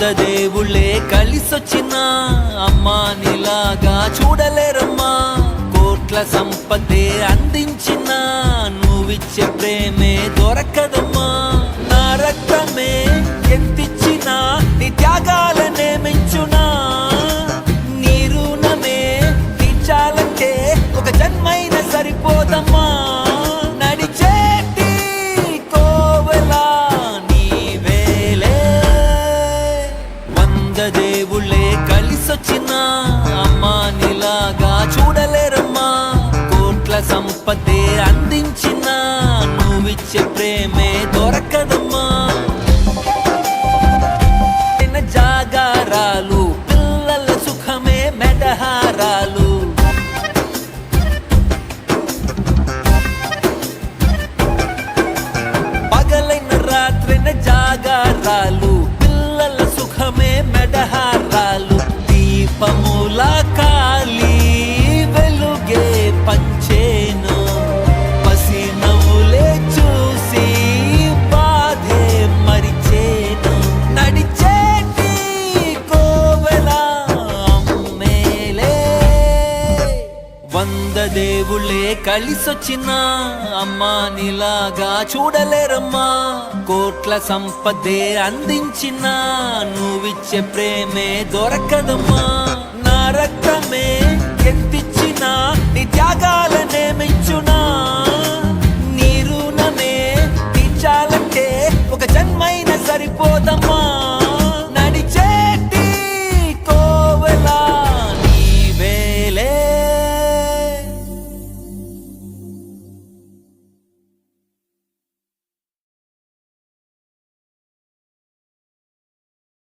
దేవుళ్ళే కలిసొచ్చిన అమ్మా నీలాగా చూడలేరమ్మా. కోట్ల సంపదే అందించిన నువ్విచ్చే ప్రేమే దొరకదమ్మా. నా రక్తమే ఎంతిచ్చినా నీ త్యాగాలనే మెంచునా. నీ రుణమే తీర్చాలంటే ఒక జన్మైన సరిపోదమ్మా. దేవుళ్ళే కలిసొచ్చిన అమ్మా నీలాగా చూడలేరమ్మా. కోట్ల సంపదే అందించిన నువ్విచ్చే ప్రేమే దొరకదమ్మా. జాగారాలు పిల్లల సుఖమే మెడహారాలు. పగలైన రాత్రైన జాగారాలు పిల్లల సుఖమే మెడహారాలు. దీపముల కాలి వెలుగే పంచేను. పసి నవ్వులే చూసి బాధే మరిచేను. నడిచేటి కోవెల అమ్మేలే. 100 దేవుళ్ళే కలిసొచ్చిన అమ్మా నీలాగా చూడలేరమ్మా. కోట్ల సంపదే అందించిన నువ్విచ్చే ప్రేమే దొరకదమ్మా. నా రక్తమే ఎంతిచ్చినా నీ త్యాగాలనే మెంచునా. నీ రుణమే తీర్చాలంటే ఒక జన్మైన సరిపో